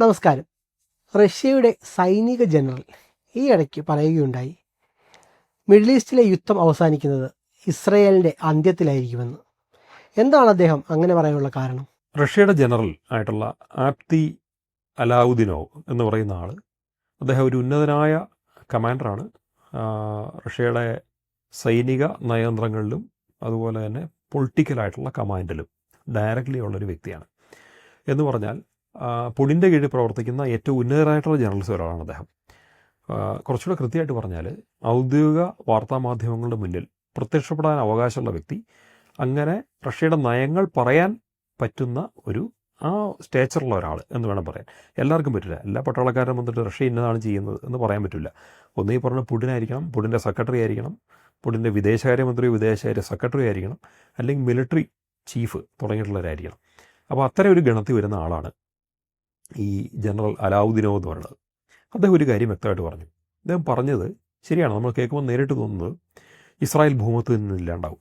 നമസ്കാരം. റഷ്യയുടെ സൈനിക ജനറൽ ഈ ഇടയ്ക്ക് പറയുകയുണ്ടായി, മിഡിൽ ഈസ്റ്റിലെ യുദ്ധം അവസാനിക്കുന്നത് ഇസ്രയേലിൻ്റെ അന്ത്യത്തിലായിരിക്കുമെന്ന്. എന്താണ് അദ്ദേഹം അങ്ങനെ പറയാനുള്ള കാരണം? റഷ്യയുടെ ജനറൽ ആയിട്ടുള്ള ആപ്തി അലാവുദ്ദീനോവ് എന്ന് പറയുന്ന ആൾ, അദ്ദേഹം ഒരു ഉന്നതനായ കമാൻഡറാണ്. റഷ്യയുടെ സൈനിക നയതന്ത്രങ്ങളിലും അതുപോലെ തന്നെ പൊളിറ്റിക്കലായിട്ടുള്ള കമാൻഡിലും ഡയറക്റ്റ്ലി ഉള്ളൊരു വ്യക്തിയാണ്. എന്ന് പറഞ്ഞാൽ പുടിൻ്റെ കീഴിൽ പ്രവർത്തിക്കുന്ന ഏറ്റവും ഉന്നതരായിട്ടുള്ള ജനറൽസ് ഒരാളാണ് അദ്ദേഹം. കുറച്ചുകൂടെ കൃത്യമായിട്ട് പറഞ്ഞാൽ, ഔദ്യോഗിക വാർത്താമാധ്യമങ്ങളുടെ മുന്നിൽ പ്രത്യക്ഷപ്പെടാൻ അവകാശമുള്ള വ്യക്തി, അങ്ങനെ റഷ്യയുടെ നയങ്ങൾ പറയാൻ പറ്റുന്ന ഒരു സ്റ്റേച്ചറുള്ള ഒരാൾ എന്ന് വേണം പറയാൻ. എല്ലാവർക്കും പറ്റില്ല. എല്ലാ പട്ടാളക്കാരും വന്നിട്ട് റഷ്യ ഇന്നതാണ് ചെയ്യുന്നത് എന്ന് പറയാൻ പറ്റില്ല. ഒന്നീ പറഞ്ഞ പുടിനായിരിക്കണം, പുടിൻ്റെ സെക്രട്ടറി ആയിരിക്കണം, പുടിൻ്റെ വിദേശകാര്യമന്ത്രിയോ വിദേശകാര്യ സെക്രട്ടറി ആയിരിക്കണം, അല്ലെങ്കിൽ മിലിറ്ററി ചീഫ് തുടങ്ങിയിട്ടുള്ളവരായിരിക്കണം. അപ്പോൾ അത്തരം ഒരു ഗണത്തിൽ വരുന്ന ആളാണ് ഈ ജനറൽ അലാവുദ്ദീനോവ് എന്ന് പറയുന്നത്. അദ്ദേഹം ഒരു കാര്യം വ്യക്തമായിട്ട് പറഞ്ഞു. അദ്ദേഹം പറഞ്ഞത് ശരിയാണ്, നമ്മൾ കേൾക്കുമ്പോൾ നേരിട്ട് തോന്നുന്നത് ഇസ്രായേൽ ഭൂമത്തിൽ നിന്നില്ലാണ്ടാവും.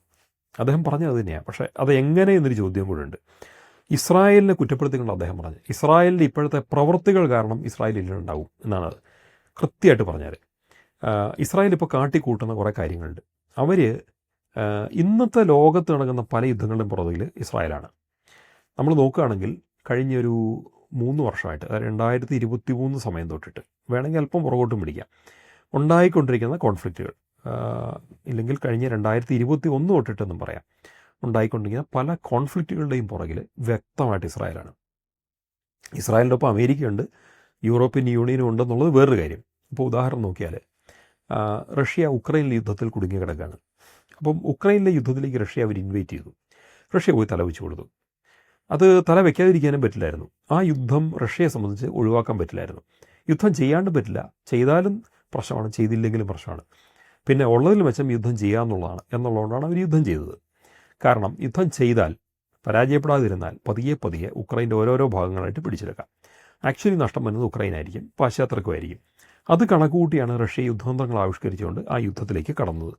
അദ്ദേഹം പറഞ്ഞത് തന്നെയാണ്. പക്ഷേ അത് എങ്ങനെ എന്നൊരു ചോദ്യം കൂടെ ഉണ്ട്. ഇസ്രായേലിനെ കുറ്റപ്പെടുത്തിക്കൊണ്ട് അദ്ദേഹം പറഞ്ഞു, ഇസ്രായേലിൻ്റെ ഇപ്പോഴത്തെ പ്രവൃത്തികൾ കാരണം ഇസ്രായേൽ ഇല്ലാണ്ടാവും എന്നാണ് അത് കൃത്യമായിട്ട് പറഞ്ഞാൽ. ഇസ്രായേൽ ഇപ്പോൾ കാട്ടിക്കൂട്ടുന്ന കുറേ കാര്യങ്ങളുണ്ട്. അവർ ഇന്നത്തെ ലോകത്ത് നടക്കുന്ന പല യുദ്ധങ്ങളുടെയും പുറകിൽ ഇസ്രായേലാണ്. നമ്മൾ നോക്കുകയാണെങ്കിൽ കഴിഞ്ഞൊരു 3 വർഷമായിട്ട്, അതായത് 2023 സമയം തൊട്ടിട്ട് വേണമെങ്കിൽ അല്പം പുറകോട്ടും പിടിക്കാം, ഉണ്ടായിക്കൊണ്ടിരിക്കുന്ന കോൺഫ്ലിക്റ്റുകൾ, ഇല്ലെങ്കിൽ കഴിഞ്ഞ 2021 തൊട്ടിട്ടെന്നും പറയാം, ഉണ്ടായിക്കൊണ്ടിരിക്കുന്ന പല കോൺഫ്ലിക്റ്റുകളുടെയും പുറകിൽ വ്യക്തമായിട്ട് ഇസ്രായേലാണ്. ഇസ്രായേലിൻ്റെ ഒപ്പം അമേരിക്കയുണ്ട്, യൂറോപ്യൻ യൂണിയനും ഉണ്ടെന്നുള്ളത് വേറൊരു കാര്യം. ഇപ്പോൾ ഉദാഹരണം നോക്കിയാൽ, റഷ്യ ഉക്രൈനിലെ യുദ്ധത്തിൽ കുടുങ്ങി കിടക്കുകയാണ്. അപ്പം ഉക്രൈനിലെ യുദ്ധത്തിലേക്ക് റഷ്യ അവർ ഇൻവൈറ്റ് ചെയ്തു. റഷ്യ പോയി തല വെച്ച് കൊടുത്തു. അത് തല വയ്ക്കാതിരിക്കാനും പറ്റില്ലായിരുന്നു. ആ യുദ്ധം റഷ്യയെ സംബന്ധിച്ച് ഒഴിവാക്കാൻ പറ്റില്ലായിരുന്നു. യുദ്ധം ചെയ്യാണ്ട് പറ്റില്ല, ചെയ്താലും പ്രശ്നമാണ്, ചെയ്തില്ലെങ്കിലും പ്രശ്നമാണ്. പിന്നെ ഉള്ളതിൽ മെച്ചം യുദ്ധം എന്നുള്ളതുകൊണ്ടാണ് അവർ യുദ്ധം ചെയ്തത്. കാരണം യുദ്ധം ചെയ്താൽ, പരാജയപ്പെടാതിരുന്നാൽ പതിയെ പതിയെ ഉക്രൈൻ്റെ ഓരോരോ ഭാഗങ്ങളായിട്ട് പിടിച്ചെടുക്കാം. ആക്ച്വലി നഷ്ടം വരുന്നത് ഉക്രൈനായിരിക്കും, പാശ്ചാത്യർക്കുമായിരിക്കും. അത് കണക്കുകൂട്ടിയാണ് റഷ്യ യുദ്ധതന്ത്രങ്ങൾ ആവിഷ്കരിച്ചുകൊണ്ട് ആ യുദ്ധത്തിലേക്ക് കടന്നത്.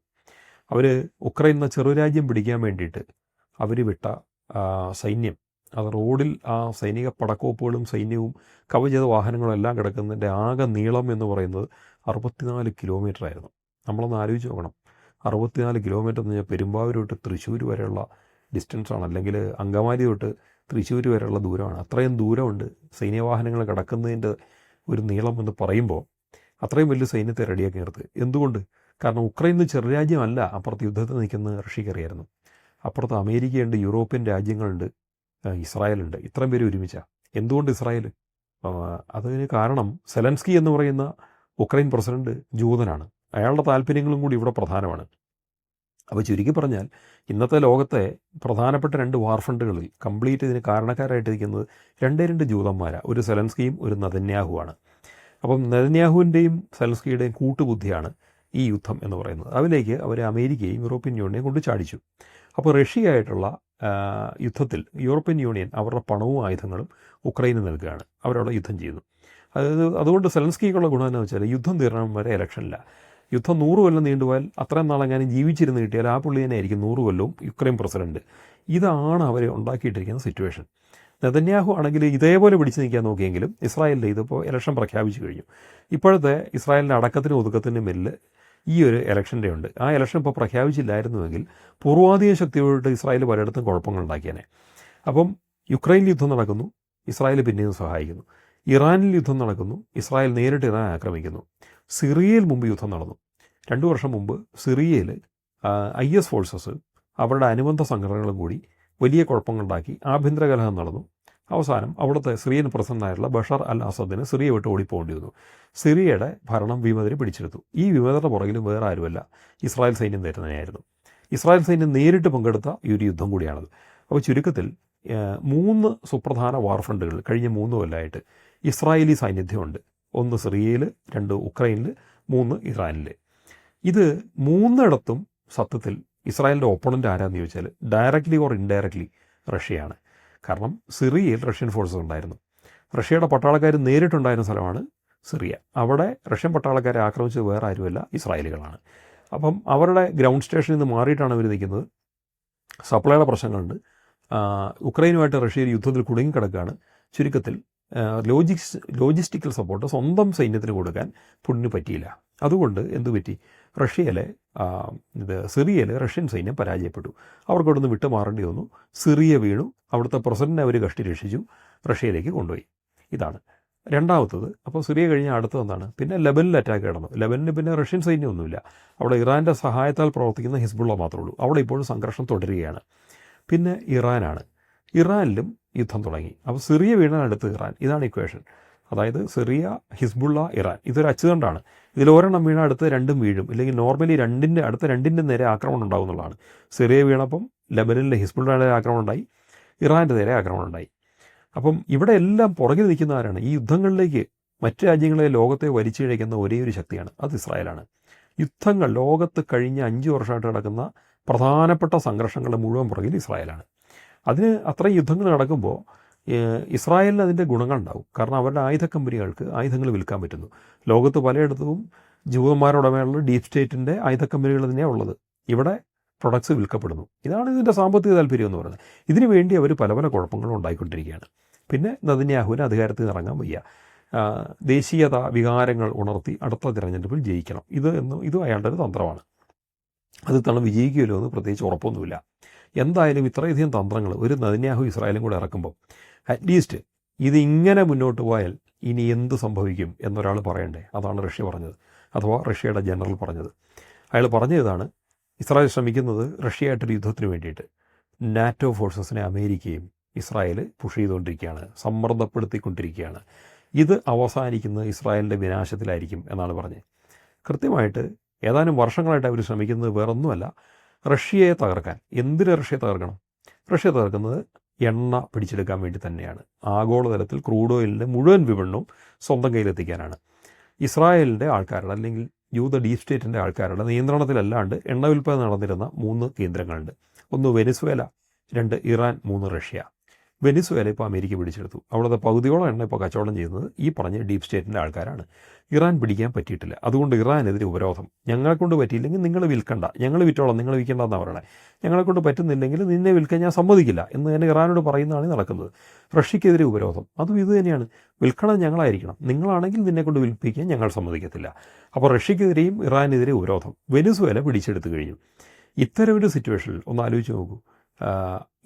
അവർ ഉക്രൈൻ എന്ന ചെറുരാജ്യം പിടിക്കാൻ വേണ്ടിയിട്ട് അവർ വിട്ട സൈന്യം, അത് റോഡിൽ ആ സൈനിക പടക്കോപ്പുകളും സൈന്യവും കവചിത വാഹനങ്ങളും എല്ലാം കിടക്കുന്നതിൻ്റെ ആകെ നീളം എന്ന് പറയുന്നത് 64 കിലോമീറ്റർ ആയിരുന്നു. നമ്മളൊന്ന് ആലോചിച്ച് നോക്കണം. 64 കിലോമീറ്റർ എന്ന് പറഞ്ഞാൽ പെരുമ്പാവൂർ തൊട്ട് തൃശ്ശൂർ വരെയുള്ള ഡിസ്റ്റൻസാണ്, അല്ലെങ്കിൽ അങ്കമാലി തൊട്ട് തൃശ്ശൂർ വരെയുള്ള ദൂരമാണ്. അത്രയും ദൂരമുണ്ട് സൈന്യവാഹനങ്ങൾ കിടക്കുന്നതിൻ്റെ ഒരു നീളം എന്ന് പറയുമ്പോൾ. അത്രയും വലിയ സൈന്യത്തെ റെഡിയാക്കി നിർത്തുക. എന്തുകൊണ്ട്? കാരണം ഉക്രൈൻ ചെറുരാജ്യമല്ല അപ്പുറത്ത് യുദ്ധത്തിൽ നിൽക്കുന്ന റഷ്യക്കറിയായിരുന്നു. അപ്പുറത്ത് അമേരിക്കയുണ്ട്, യൂറോപ്യൻ രാജ്യങ്ങളുണ്ട്, ഇസ്രായേലുണ്ട്. ഇത്രയും പേര് ഒരുമിച്ചാണ്. എന്തുകൊണ്ട് ഇസ്രായേൽ? അതിന് കാരണം സെലൻസ്കി എന്ന് പറയുന്ന ഉക്രൈൻ പ്രസിഡന്റ് ജൂതനാണ്. അയാളുടെ താല്പര്യങ്ങളും കൂടി ഇവിടെ പ്രധാനമാണ്. അപ്പോൾ ചുരുക്കി പറഞ്ഞാൽ, ഇന്നത്തെ ലോകത്തെ പ്രധാനപ്പെട്ട 2 വാർഫണ്ടുകളിൽ കംപ്ലീറ്റ് ഇതിന് കാരണക്കാരായിട്ടിരിക്കുന്നത് രണ്ട് ജൂതന്മാരാണ്. ഒരു സെലൻസ്കിയും ഒരു നെതന്യാഹുവാണ്. അപ്പം നെതന്യാഹുവിൻ്റെയും സെലൻസ്കിയുടെയും കൂട്ടുബുദ്ധിയാണ് ഈ യുദ്ധം എന്ന് പറയുന്നത്. അതിലേക്ക് അവർ അമേരിക്കയും യൂറോപ്യൻ യൂണിയനെയും കൊണ്ട് ചാടിച്ചു. അപ്പോൾ റഷ്യയായിട്ടുള്ള യുദ്ധത്തിൽ യൂറോപ്യൻ യൂണിയൻ അവരുടെ പണവും ആയുധങ്ങളും ഉക്രൈന് നൽകുകയാണ്. അവരവിടെ യുദ്ധം ചെയ്യുന്നു. അതുകൊണ്ട് സെലൻസ്കിക്കുള്ള ഗുണം എന്ന് വെച്ചാൽ, യുദ്ധം തീരണം വരെ ഇലക്ഷനില്ല. യുദ്ധം 100 കൊല്ലം നീണ്ടുപോയാൽ, അത്രയും നാളെങ്ങാനും ജീവിച്ചിരുന്ന് കിട്ടിയാൽ ആ പുള്ളി തന്നെ ആയിരിക്കും 100 കൊല്ലവും യുക്രൈൻ പ്രസിഡന്റ്. ഇതാണ് അവർ ഉണ്ടാക്കിയിട്ടിരിക്കുന്ന സിറ്റുവേഷൻ. നെതന്യാഹു ആണെങ്കിൽ ഇതേപോലെ പിടിച്ചു നിൽക്കാൻ നോക്കിയെങ്കിലും ഇസ്രായേലിൻ്റെ ഇതിപ്പോൾ ഇലക്ഷൻ പ്രഖ്യാപിച്ചു കഴിഞ്ഞു. ഇപ്പോഴത്തെ ഇസ്രായേലിൻ്റെ അടക്കത്തിനും ഒതുക്കത്തിനും മേലിൽ ഈ ഒരു ഇലക്ഷൻ്റെ ഉണ്ട്. ആ ഇലക്ഷൻ ഇപ്പോൾ പ്രഖ്യാപിച്ചില്ലായിരുന്നുവെങ്കിൽ പൂർവാധിക ശക്തിയോട് ഇസ്രായേൽ പലയിടത്തും കുഴപ്പങ്ങളുണ്ടാക്കിയേനെ. അപ്പം യുക്രൈനിൽ യുദ്ധം നടക്കുന്നു, ഇസ്രായേൽ പിന്നെയും സഹായിക്കുന്നു. ഇറാനിൽ യുദ്ധം നടക്കുന്നു, ഇസ്രായേൽ നേരിട്ട് ഇറാൻ ആക്രമിക്കുന്നു. സിറിയയിൽ മുമ്പ് യുദ്ധം നടന്നു. 2 വർഷം മുമ്പ് സിറിയയിൽ IS ഫോഴ്സസ് അവരുടെ അനുബന്ധ സംഘടനകളും കൂടി വലിയ കുഴപ്പങ്ങളുണ്ടാക്കി, ആഭ്യന്തര കലഹം നടന്നു. അവസാനം അവിടുത്തെ സിറിയൻ പ്രസിഡന്റായിട്ടുള്ള ബഷർ അൽ അസദിന് സിറിയ വിട്ട് ഓടിപ്പോകേണ്ടി വന്നു. സിറിയയുടെ ഭരണം വിമതർ പിടിച്ചെടുത്തു. ഈ വിമതരുടെ പുറകിലും വേറെ ആരുമല്ല, ഇസ്രായേൽ സൈന്യം തന്നെയായിരുന്നു. ഇസ്രായേൽ സൈന്യം നേരിട്ട് പങ്കെടുത്ത ഈ ഒരു യുദ്ധം കൂടിയാണത്. അപ്പോൾ ചുരുക്കത്തിൽ 3 സുപ്രധാന വാർഫ്രണ്ടുകൾ കഴിഞ്ഞ 3 കൊല്ലമായിട്ട് ഇസ്രായേലി സാന്നിധ്യമുണ്ട്. 1 സിറിയയിൽ, 2 ഉക്രൈനിൽ, 3 ഇറാനിൽ. ഇത് 3ഇടത്തും സത്യത്തിൽ ഇസ്രായേലിൻ്റെ ഓപ്പണൻ്റ് ആരാന്ന് ചോദിച്ചാൽ ഡയറക്റ്റ്ലി ഓർ ഇൻഡയറക്റ്റ്ലി റഷ്യയാണ്. കാരണം സിറിയയിൽ റഷ്യൻ ഫോഴ്സസ് ഉണ്ടായിരുന്നു. റഷ്യയുടെ പട്ടാളക്കാർ നേരിട്ടുണ്ടായിരുന്ന സ്ഥലമാണ് സിറിയ. അവിടെ റഷ്യൻ പട്ടാളക്കാരെ ആക്രമിച്ചത് വേറെ ആരുമല്ല, ഇസ്രായേലുകളാണ്. അപ്പം അവരുടെ ഗ്രൗണ്ട് സ്റ്റേഷനിൽ നിന്ന് മാറിയിട്ടാണ് അവർ നിൽക്കുന്നത്. സപ്ലൈയുടെ പ്രശ്നങ്ങളുണ്ട്. ഉക്രൈനുമായിട്ട് റഷ്യ യുദ്ധത്തിൽ കുടുങ്ങിക്കിടക്കുകയാണ്. ചുരുക്കത്തിൽ ലോജിസ്റ്റിക്കൽ സപ്പോർട്ട് സ്വന്തം സൈന്യത്തിന് കൊടുക്കാൻ പുടിന് പറ്റിയില്ല. അതുകൊണ്ട് എന്തു പറ്റി, സിറിയയിൽ റഷ്യൻ സൈന്യം പരാജയപ്പെട്ടു. അവർക്ക് അവിടെ നിന്ന് വിട്ടുമാറേണ്ടി വന്നു. സിറിയ വീണു. അവിടുത്തെ പ്രസിഡന്റിനെ അവർ കഷ്ടി രക്ഷിച്ചു, റഷ്യയിലേക്ക് കൊണ്ടുപോയി. ഇതാണ് രണ്ടാമത്തത്. അപ്പോൾ സിറിയ കഴിഞ്ഞാൽ അടുത്തത് എന്താണ്, പിന്നെ ലെബനിൽ അറ്റാക്ക് കിടന്നു. ലെബനിൽ പിന്നെ റഷ്യൻ സൈന്യമൊന്നുമില്ല, അവിടെ ഇറാൻ്റെ സഹായത്താൽ പ്രവർത്തിക്കുന്ന ഹിസ്ബുള്ള മാത്രമേ ഉള്ളൂ. അവിടെ ഇപ്പോഴും സംഘർഷം തുടരുകയാണ്. പിന്നെ ഇറാനാണ്. ഇറാനിലും യുദ്ധം തുടങ്ങി. അപ്പോൾ സിറിയ വീണാൽ അടുത്ത് ഇറാൻ. ഇതാണ് ഇക്വേഷൻ. അതായത് സിറിയ, ഹിസ്ബുള്ള, ഇറാൻ, ഇതൊരു അച്ചുതണ്ടാണ്. ഇതിൽ ഒരെണ്ണം വീണാൽ അടുത്ത് രണ്ടും വീഴും. ഇല്ലെങ്കിൽ നോർമലി രണ്ടിൻ്റെ നേരെ ആക്രമണം ഉണ്ടാവും എന്നുള്ളതാണ്. സിറിയ വീണപ്പം ലെബനിലെ ഹിസ്ബുള്ളയുടെ ആക്രമണം ഉണ്ടായി, ഇറാൻ്റെ നേരെ ആക്രമണം ഉണ്ടായി. അപ്പം ഇവിടെ എല്ലാം പുറകിൽ നിൽക്കുന്ന ആരാണ്? ഈ യുദ്ധങ്ങളിലേക്ക് മറ്റ് രാജ്യങ്ങളെ, ലോകത്തെ വലിച്ചിഴയ്ക്കുന്ന ഒരേ ഒരു ശക്തിയാണ്, അത് ഇസ്രായേലാണ്. യുദ്ധങ്ങൾ ലോകത്ത് കഴിഞ്ഞ 5 വർഷമായിട്ട് നടക്കുന്ന പ്രധാനപ്പെട്ട സംഘർഷങ്ങളുടെ മുഴുവൻ പുറകിൽ ഇസ്രായേലാണ്. അതിന് അത്രയും യുദ്ധങ്ങൾ നടക്കുമ്പോൾ ഇസ്രായേലിന് അതിൻ്റെ ഗുണങ്ങളുണ്ടാവും. കാരണം അവരുടെ ആയുധ കമ്പനികൾക്ക് ആയുധങ്ങൾ വിൽക്കാൻ പറ്റുന്നു. ലോകത്ത് പലയിടത്തും ജൂതന്മാരുടമയുള്ള ഡീപ് സ്റ്റേറ്റിൻ്റെ ആയുധ കമ്പനികൾ തന്നെയാണ് ഉള്ളത്. ഇവിടെ പ്രൊഡക്ട്സ് വിൽക്കപ്പെടുന്നു. ഇതാണ് ഇതിൻ്റെ സാമ്പത്തിക താല്പര്യം എന്ന് പറയുന്നത്. ഇതിനു വേണ്ടി അവർ പല പല കുഴപ്പങ്ങളും ഉണ്ടായിക്കൊണ്ടിരിക്കുകയാണ്. പിന്നെ നെതന്യാഹുവിന് അധികാരത്തിൽ നിന്ന് ഇറങ്ങാൻ വയ്യ. ദേശീയത വികാരങ്ങൾ ഉണർത്തി അടുത്ത തിരഞ്ഞെടുപ്പിൽ ജയിക്കണം. ഇതും അയാളുടെ ഒരു തന്ത്രമാണ്. അത് തന്നെ വിജയിക്കുമല്ലോ എന്ന് പ്രത്യേകിച്ച് ഉറപ്പൊന്നുമില്ല. എന്തായാലും ഇത്രയധികം തന്ത്രങ്ങൾ ഒരു നെതന്യാഹു ഇസ്രായേലും കൂടെ ഇറക്കുമ്പോൾ അറ്റ്ലീസ്റ്റ് ഇതിങ്ങനെ മുന്നോട്ട് പോയാൽ ഇനി എന്ത് സംഭവിക്കും എന്നൊരാൾ പറയണ്ടേ. അതാണ് റഷ്യ പറഞ്ഞത്, അഥവാ റഷ്യയുടെ ജനറൽ പറഞ്ഞത്. അയാൾ പറഞ്ഞതാണ്, ഇസ്രായേൽ ശ്രമിക്കുന്നത് റഷ്യയായിട്ടൊരു യുദ്ധത്തിന് വേണ്ടിയിട്ട് നാറ്റോ ഫോഴ്സസിനെ അമേരിക്കയും ഇസ്രായേൽ പുഷ് ചെയ്തുകൊണ്ടിരിക്കുകയാണ്, സമ്മർദ്ദപ്പെടുത്തിക്കൊണ്ടിരിക്കുകയാണ്. ഇത് അവസാനിക്കുന്നത് ഇസ്രായേലിൻ്റെ വിനാശത്തിലായിരിക്കും എന്നാണ് പറഞ്ഞത്. കൃത്യമായിട്ട് ഏതാനും വർഷങ്ങളായിട്ട് അവർ ശ്രമിക്കുന്നത് വേറൊന്നുമല്ല, റഷ്യയെ തകർക്കാൻ. എന്തിന് റഷ്യയെ തകർക്കണം? റഷ്യ തകർക്കുന്നത് എണ്ണ പിടിച്ചെടുക്കാൻ വേണ്ടി തന്നെയാണ്. ആഗോളതലത്തിൽ ക്രൂഡ് ഓയിലിൻ്റെ മുഴുവൻ വിപണനവും സ്വന്തം കയ്യിലെത്തിക്കാനാണ്. ഇസ്രായേലിൻ്റെ ആൾക്കാരുടെ, അല്ലെങ്കിൽ യൂത ഡീപ് സ്റ്റേറ്റിൻ്റെ ആൾക്കാരുടെ നിയന്ത്രണത്തിലല്ലാണ്ട് എണ്ണ വിൽപ്പന നടന്നിരുന്ന 3 കേന്ദ്രങ്ങളുണ്ട്. 1 വെനിസ്വേല, 2 ഇറാൻ, 3 റഷ്യ. വെനിസ്വേല ഇപ്പോൾ അമേരിക്ക പിടിച്ചെടുത്തു. അവിടുത്തെ പകുതിയോളം എണ്ണ ഇപ്പോൾ കച്ചവടം ചെയ്യുന്നത് ഈ പറഞ്ഞ ഡീപ് സ്റ്റേറ്റിൻ്റെ ആൾക്കാരാണ്. ഇറാൻ പിടിക്കാൻ പറ്റിയിട്ടില്ല. അതുകൊണ്ട് ഇറാനെതിരെ ഉപരോധം. ഞങ്ങളെക്കൊണ്ട് പറ്റിയില്ലെങ്കിൽ നിങ്ങൾ വിൽക്കണ്ട, ഞങ്ങൾ വിറ്റോളാം, നിങ്ങൾ വിൽക്കേണ്ടെന്നാണ് പറയണേ. ഞങ്ങളെക്കൊണ്ട് പറ്റുന്നില്ലെങ്കിൽ നിന്നെ വിൽക്കാൻ ഞാൻ സമ്മതിക്കില്ല എന്ന് തന്നെ ഇറാനോട് പറയുന്നതാണ് നടക്കുന്നത്. റഷ്യക്കെതിരെ ഉപരോധം. അതും ഇത് തന്നെയാണ്. വിൽക്കണം ഞങ്ങളായിരിക്കണം, നിങ്ങളാണെങ്കിൽ നിന്നെക്കൊണ്ട് വിൽപ്പിക്കാൻ ഞങ്ങൾ സമ്മതിക്കത്തില്ല. അപ്പോൾ റഷ്യക്കെതിരെയും ഇറാനെതിരെ ഉപരോധം. വെനിസ്വേല പിടിച്ചെടുത്തു കഴിഞ്ഞു. ഇത്തരം ഒരു സിറ്റുവേഷനിൽ ഒന്ന് ആലോചിച്ച് നോക്കൂ.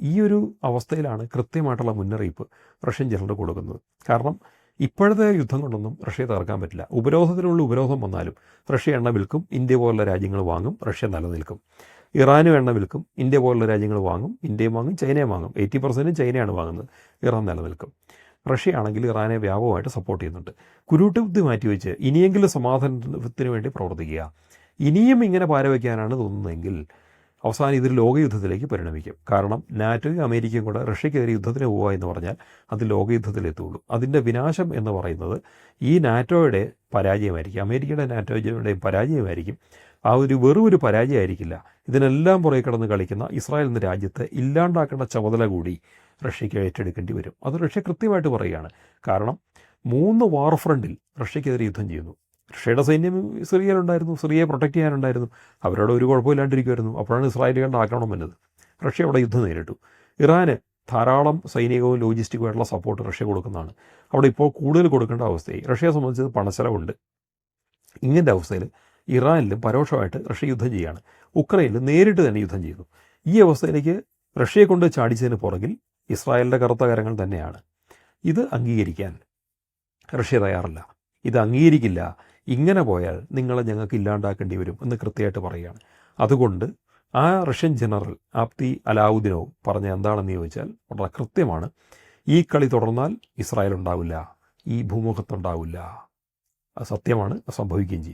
ഈ ഒരു അവസ്ഥയിലാണ് കൃത്യമായിട്ടുള്ള മുന്നറിയിപ്പ് റഷ്യൻ ജനറൽ കൊടുക്കുന്നത്. കാരണം ഇപ്പോഴത്തെ യുദ്ധം കൊണ്ടൊന്നും റഷ്യയെ തകർക്കാൻ പറ്റില്ല. ഉപരോധത്തിനുള്ള ഉപരോധം വന്നാലും റഷ്യ എണ്ണ വിൽക്കും, ഇന്ത്യ പോലുള്ള രാജ്യങ്ങൾ വാങ്ങും, റഷ്യ നിലനിൽക്കും. ഇറാനും എണ്ണ വിൽക്കും, ഇന്ത്യ പോലുള്ള രാജ്യങ്ങൾ വാങ്ങും, ഇന്ത്യയും വാങ്ങും, ചൈനയും വാങ്ങും. 80% ചൈനയാണ് വാങ്ങുന്നത്, ഇറാൻ നിലനിൽക്കും. റഷ്യ ആണെങ്കിൽ ഇറാനെ വ്യാപകമായിട്ട് സപ്പോർട്ട് ചെയ്യുന്നുണ്ട്. കുരുട്ടുബുദ്ധി മാറ്റിവെച്ച് ഇനിയെങ്കിലും സമാധാനത്തിന് വേണ്ടി പ്രവർത്തിക്കുക. ഇനിയും ഇങ്ങനെ പാരവയ്ക്കാനാണ് തോന്നുന്നതെങ്കിൽ അവസാനം ഇതൊരു ലോകയുദ്ധത്തിലേക്ക് പരിണമിക്കും. കാരണം നാറ്റോയും അമേരിക്കയും കൂടെ റഷ്യക്കെതിരെ യുദ്ധത്തിന് പോവുക എന്ന് പറഞ്ഞാൽ അത് ലോകയുദ്ധത്തിലെത്തുള്ളൂ. അതിൻ്റെ വിനാശം എന്ന് പറയുന്നത് ഈ നാറ്റോയുടെ പരാജയമായിരിക്കും, അമേരിക്കയുടെ നാറ്റോയുടെയും പരാജയമായിരിക്കും. ആ ഒരു വെറും പരാജയമായിരിക്കില്ല. ഇതിനെല്ലാം പുറകെ കിടന്ന് കളിക്കുന്ന ഇസ്രായേൽ എന്ന രാജ്യത്തെ ഇല്ലാണ്ടാക്കേണ്ട ചുമതല കൂടി റഷ്യയ്ക്ക് ഏറ്റെടുക്കേണ്ടി വരും. അത് റഷ്യ കൃത്യമായിട്ട് പറയുകയാണ്. കാരണം 3 വാർ ഫ്രണ്ടിൽ റഷ്യക്കെതിരെ യുദ്ധം ചെയ്യുന്നു. റഷ്യയുടെ സൈന്യം സിറിയയിലുണ്ടായിരുന്നു, സിറിയയെ പ്രൊട്ടക്റ്റ് ചെയ്യാനുണ്ടായിരുന്നു. അവരോട് ഒരു കുഴപ്പമില്ലാണ്ടിരിക്കുമായിരുന്നു. അപ്പോഴാണ് ഇസ്രായേലുകളുടെ ആക്രമണം വന്നത്. റഷ്യ അവിടെ യുദ്ധം നേരിട്ടു. ഇറാന് ധാരാളം സൈനികവും ലോജിസ്റ്റിക്കുമായിട്ടുള്ള സപ്പോർട്ട് റഷ്യ കൊടുക്കുന്നതാണ്. അവിടെ ഇപ്പോൾ കൂടുതൽ കൊടുക്കേണ്ട അവസ്ഥയായി. റഷ്യയെ സംബന്ധിച്ച് പണച്ചെലവുണ്ട്. ഇങ്ങനത്തെ അവസ്ഥയിൽ ഇറാനിലും പരോക്ഷമായിട്ട് റഷ്യ യുദ്ധം ചെയ്യുകയാണ്. ഉക്രൈനിൽ നേരിട്ട് തന്നെ യുദ്ധം ചെയ്യുന്നു. ഈ അവസ്ഥയിലേക്ക് റഷ്യയെ കൊണ്ട് ചാടിച്ചതിന് പുറകിൽ ഇസ്രായേലിൻ്റെ കറുത്ത കരങ്ങൾ തന്നെയാണ്. ഇത് അംഗീകരിക്കാൻ റഷ്യ തയ്യാറല്ല. ഇത് അംഗീകരിക്കില്ല. ഇങ്ങനെ പോയാൽ നിങ്ങളെ ഞങ്ങൾക്ക് ഇല്ലാണ്ടാക്കേണ്ടി വരും എന്ന് കൃത്യമായിട്ട് പറയുകയാണ്. അതുകൊണ്ട് ആ റഷ്യൻ ജനറൽ ആപ്തി അലാവുദ്ദീനോവ് പറഞ്ഞ എന്താണെന്ന് ചോദിച്ചാൽ വളരെ കൃത്യമാണ്. ഈ കളി തുടർന്നാൽ ഇസ്രായേൽ ഉണ്ടാവില്ല, ഈ ഭൂമുഖത്തുണ്ടാവില്ല. അത് സത്യമാണ്, സംഭവിക്കുകയും ചെയ്യും.